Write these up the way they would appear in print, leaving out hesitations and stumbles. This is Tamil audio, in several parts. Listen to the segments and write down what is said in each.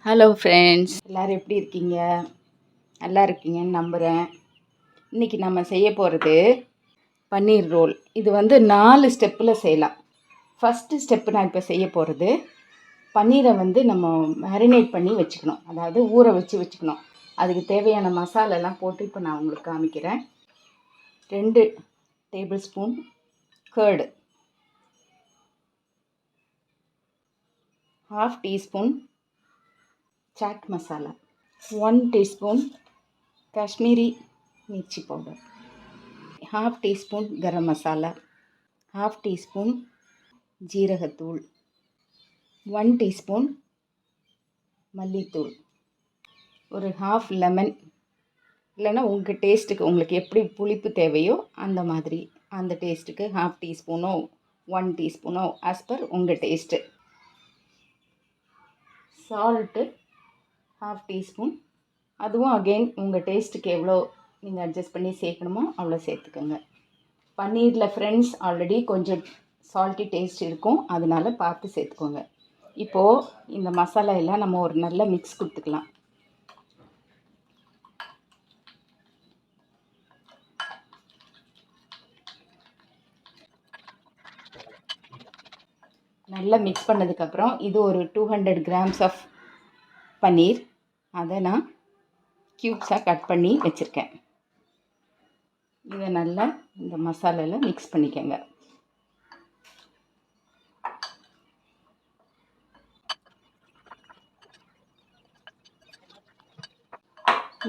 ஹலோ ஃப்ரெண்ட்ஸ், எல்லோரும் எப்படி இருக்கீங்க? நல்லா இருக்கீங்கன்னு நம்புகிறேன். இன்றைக்கி நம்ம செய்ய போகிறது பன்னீர் ரோல். இது 4 ஸ்டெப்பில் செய்யலாம். ஃபஸ்ட்டு ஸ்டெப்பு நான் இப்போ செய்ய போகிறது, பன்னீரை நம்ம மேரினேட் பண்ணி வச்சுக்கணும், அதாவது ஊற வச்சுக்கணும். அதுக்கு தேவையான மசாலெல்லாம் போட்டு இப்போ நான் உங்களுக்கு காமிக்கிறேன். 2 table spoon curd, 1/2 teaspoon chaat masala, 1 teaspoon Kashmiri मिर्ची पाउडर, 1/2 टीस्पून गरम मसाला, 1/2 टीस्पून जीरकतूल, 1 टीस्पून மல்லித்தூள், ஒரு 1/2 லெமன், இல்லைன்னா உங்கள் டேஸ்ட்டுக்கு உங்களுக்கு எப்படி புளிப்பு தேவையோ அந்த மாதிரி, அந்த டேஸ்ட்டுக்கு 1/2 டீஸ்பூனோ 1 டீஸ்பூனோ ஆஸ் பர் உங்கள் டேஸ்ட்டு. சால்ட்டு 1/2 டீஸ்பூன், அதுவும் அகெயின் உங்கள் டேஸ்ட்டுக்கு எவ்வளோ நீங்கள் அட்ஜஸ்ட் பண்ணி சேர்க்கணுமோ அவ்வளோ சேர்த்துக்கோங்க. பன்னீரில் ஃப்ரெண்ட்ஸ் ஆல்ரெடி கொஞ்சம் சால்ட்டி டேஸ்ட் இருக்கும், அதனால் பார்த்து சேர்த்துக்கோங்க. இப்போது இந்த மசாலா எல்லாம் நம்ம ஒரு நல்ல மிக்ஸ் கொடுத்துக்கலாம். நல்லா மிக்ஸ் பண்ணதுக்கப்புறம் இது ஒரு 200 கிராம்ஸ் ஆஃப் பன்னீர், அதை நான் க்யூப்ஸாக கட் பண்ணி வச்சுருக்கேன். இதை நல்லா இந்த மசாலாவில் மிக்ஸ் பண்ணிக்கோங்க.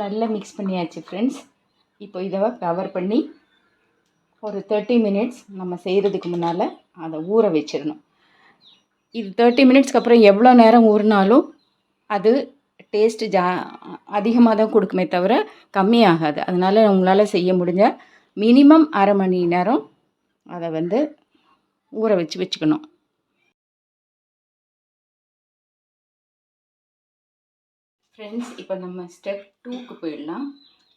நல்லா மிக்ஸ் பண்ணியாச்சு ஃப்ரெண்ட்ஸ். இப்போ இதை கவர் பண்ணி ஒரு 30 மினிட்ஸ் நம்ம செய்கிறதுக்கு முன்னால் அதை ஊற வச்சிடணும். இது 30 மினிட்ஸ்க்கு அப்புறம் எவ்வளோ நேரம் ஊறினாலும் அது டேஸ்ட்டு அதிகமாக தான் கொடுக்குமே தவிர கம்மியாகாது. அதனால் உங்களால் செய்ய முடிஞ்ச மினிமம் அரை மணி நேரம் அதை ஊற வச்சுக்கணும். ஃப்ரெண்ட்ஸ், இப்போ நம்ம ஸ்டெப் 2க்கு போயிடலாம்.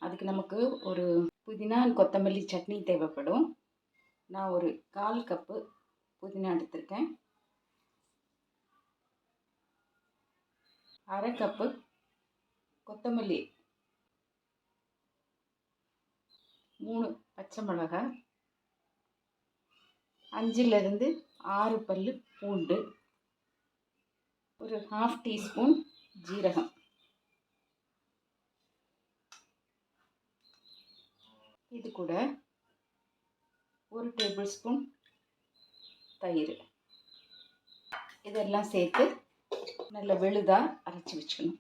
அதுக்கு நமக்கு ஒரு புதினா கொத்தமல்லி சட்னி தேவைப்படும். நான் ஒரு 1/4 கப்பு புதினா எடுத்திருக்கேன், 1/2 கப்பு கொத்தமல்லி, 3 பச்சை மிளகாய், 5லிருந்து 6 பல்லு பூண்டு, ஒரு 1/2 டீஸ்பூன் ஜீரகம், இது கூட 1 டேபிள் ஸ்பூன் தயிர், இதெல்லாம் சேர்த்து நல்ல விழுதாக அரைச்சி வச்சுக்கணும்.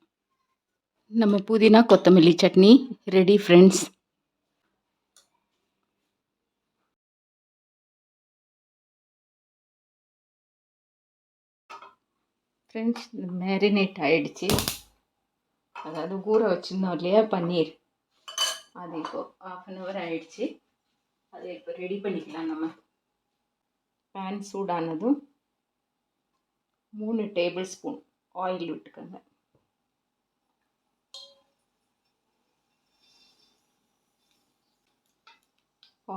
நம்ம புதினா கொத்தமல்லி சட்னி ரெடி ஃப்ரெண்ட்ஸ். ஃப்ரெண்ட்ஸ், மேரினேட் ஆகிடுச்சு, அதாவது ஊற வச்சுருந்தோம் இல்லையா பன்னீர், அது இப்போது 1/2 hour ஆகிடுச்சு. அதை இப்போ ரெடி பண்ணிக்கலாம். நம்ம பேன் சூடானதும் 3 டேபிள் ஸ்பூன் ஆயில் விட்டுக்கோங்க.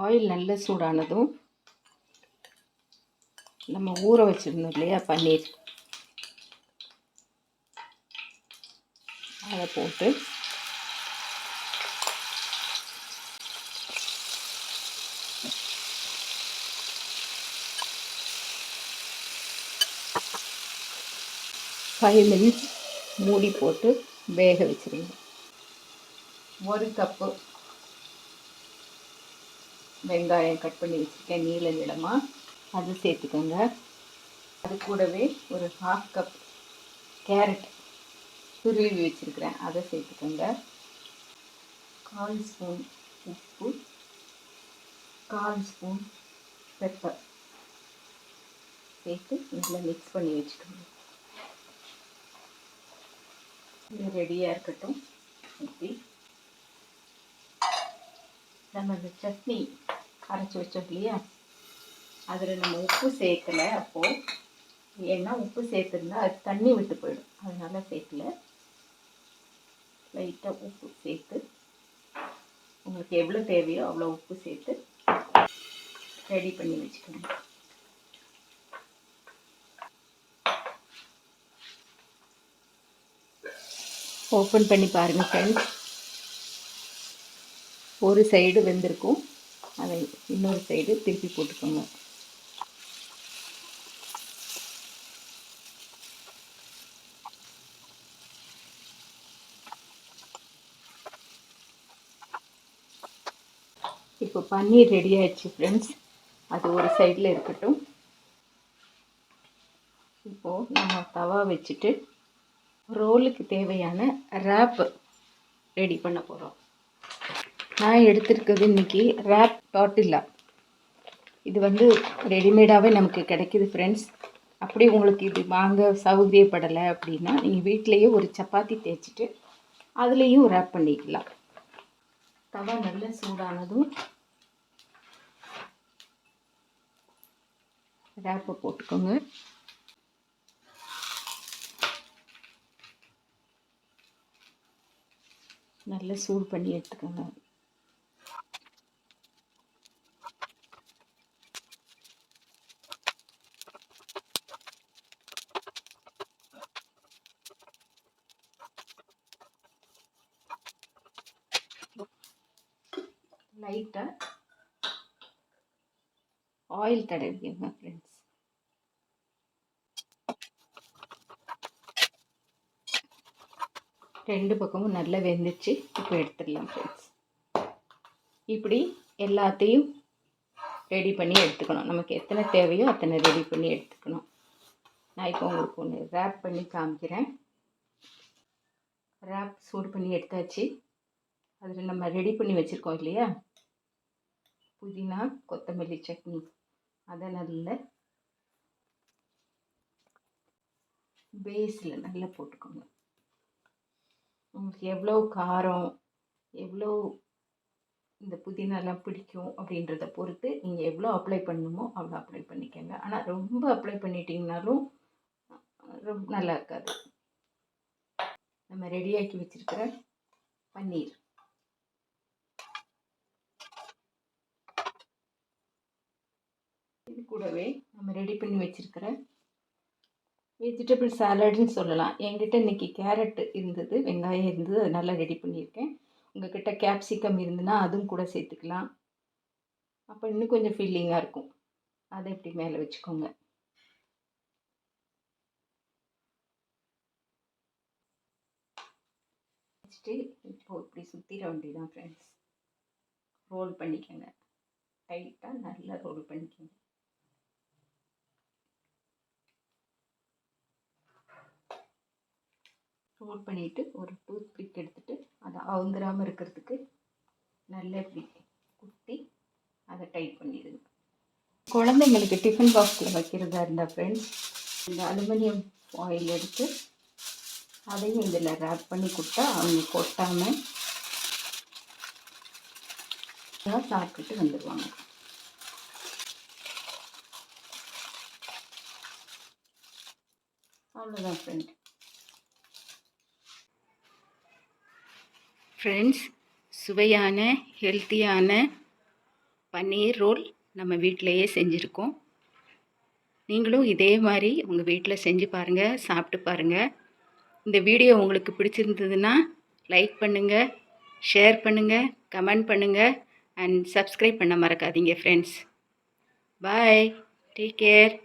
ஆயில் நல்ல சூடானதும் நம்ம ஊற வச்சுருந்தோம் இல்லையா பன்னீர், அதை போட்டு ஃபைவ் மினிட்ஸ் மூடி போட்டு வேக வச்சுருங்க. 1 கப்பு வெங்காயம் கட் பண்ணி வச்சுருக்கேன் நீள நீளமாக, அது சேர்த்துக்கோங்க. அது கூடவே ஒரு 1/2 கப் கேரட் துருவி வச்சுருக்கிறேன், அதை சேர்த்துக்கோங்க. 1/4 ஸ்பூன் உப்பு, 1/4 ஸ்பூன் பெப்பர் சேர்த்து நல்லா மிக்ஸ் பண்ணி வச்சுக்கோங்க. இது ரெடியாக இருக்கட்டும். இப்படி நம்ம இந்த சட்னி அரைச்சி வச்சோம் இல்லையா, அதில் நம்ம உப்பு சேர்க்கலை அப்போது, ஏன்னா உப்பு சேர்த்துருந்தா அது தண்ணி விட்டு போயிடும், அதனால் சேர்க்கல. லைட்டாக உப்பு சேர்த்து உங்களுக்கு எவ்வளோ தேவையோ அவ்வளோ உப்பு சேர்த்து ரெடி பண்ணி வச்சுக்கோங்க. ஓப்பன் பண்ணி பாருங்கள் ஃப்ரெண்ட்ஸ். ஒரு சைடு வெந்திருக்கும், அதை இன்னொரு சைடு திருப்பி போட்டுக்கோங்க. இப்போ பன்னீர் ரெடி ஆயிடுச்சு ஃப்ரெண்ட்ஸ். அது ஒரு சைடில் இருக்கட்டும். இப்போது நம்ம தவா வச்சுட்டு ரோலுக்கு தேவையான ரேப் ரெடி பண்ண போகிறோம். நான் எடுத்துருக்கிறது இன்றைக்கி ரேப் tortilla. இது வந்து ரெடிமேடாகவே நமக்கு கிடைக்கிது ஃப்ரெண்ட்ஸ். அப்படி உங்களுக்கு இது வாங்க சௌகரியப்படலை அப்படின்னா நீங்கள் வீட்டிலையே ஒரு சப்பாத்தி தேய்ச்சிட்டு அதுலேயும் ரேப் பண்ணிக்கலாம். தவா நல்லா சூடானதும் ரேப்பை போட்டுக்கோங்க. நல்லா சூடு பண்ணி எடுத்துக்கோங்க. லைட்டாக ஆயில் தடவிக்கோங்க ஃப்ரெண்ட்ஸ். ரெண்டு பக்கமும் நல்லா வெந்துச்சு. இப்போ எடுத்துடலாம் ஃப்ரெண்ட்ஸ். இப்படி எல்லாத்தையும் ரெடி பண்ணி எடுத்துக்கணும். நமக்கு எத்தனை தேவையோ அத்தனை ரெடி பண்ணி எடுத்துக்கணும். நான் இப்போ உங்களுக்கு ஒன்று ரேப் பண்ணி காமிக்கிறேன். ரேப் சூடு பண்ணி எடுத்தாச்சு. அதில் நம்ம ரெடி பண்ணி வச்சுருக்கோம் இல்லையா, புதினா கொத்தமல்லி சட்னி, அதை நல்ல பேஸில் நல்லா போட்டுக்கோங்க. உங்களுக்கு எவ்வளோ காரம், எவ்வளோ இந்த புதினாலாம் பிடிக்கும் அப்படின்றத பொறுத்து நீங்கள் எவ்வளோ அப்ளை பண்ணணுமோ அவ்வளோ அப்ளை பண்ணிக்கோங்க. ஆனால் ரொம்ப அப்ளை பண்ணிட்டீங்கனாலும் ரொம்ப நல்லா இருக்காது. நம்ம ரெடியாக்கி வச்சுருக்கிற பன்னீர், இது கூடவே நம்ம ரெடி பண்ணி வச்சுருக்கிற வெஜிடபிள் சாலட்னு சொல்லலாம். என்கிட்ட இன்றைக்கி கேரட் இருந்தது, வெங்காயம் இருந்தது, அது நல்லா ரெடி பண்ணியிருக்கேன். உங்கள்கிட்ட கேப்சிகம் இருந்துன்னா அதுவும் கூட சேர்த்துக்கலாம். அப்போ இன்னும் கொஞ்சம் ஃபில்லிங்காக இருக்கும். அதை இப்படி மேலே வச்சுக்கோங்க. வச்சுட்டு இப்போது இப்படி சுற்றிட வேண்டியதான் ஃப்ரெண்ட்ஸ். ரோல் பண்ணிக்கோங்க. டைட்டாக நல்லா ரோல் பண்ணிக்கோங்க. ரோல் பண்ணிவிட்டு ஒரு டூத் பிக் எடுத்துகிட்டு அதை அவுந்துராமல் இருக்கிறதுக்கு நல்லா இப்படி குத்தி அதை டைட் பண்ணிடுங்க. குழந்தைங்களுக்கு டிஃபன் பாக்ஸில் வைக்கிறதா இருந்தால் ஃப்ரெண்ட்ஸ், இந்த அலுமினியம் ஃபாயில் எடுத்து அதையும் இதில் ரேப் பண்ணி கொடுத்தா அவங்க கொட்டாமல் சாப்பிட்டுட்டு வந்துடுவாங்க. அவ்வளோதான் ஃப்ரெண்ட்ஸ், சுவையான ஹெல்த்தியான பன்னீர் ரோல் நம்ம வீட்டிலையே செஞ்சுருக்கோம். நீங்களும் இதே மாதிரி உங்கள் வீட்டில் செஞ்சு பாருங்கள், சாப்பிட்டு பாருங்கள். இந்த வீடியோ உங்களுக்கு பிடிச்சிருந்ததுன்னா லைக் பண்ணுங்கள், ஷேர் பண்ணுங்கள், கமெண்ட் பண்ணுங்கள் அண்ட் சப்ஸ்கிரைப் பண்ண மறக்காதீங்க ஃப்ரெண்ட்ஸ். பாய், டேக் கேர்.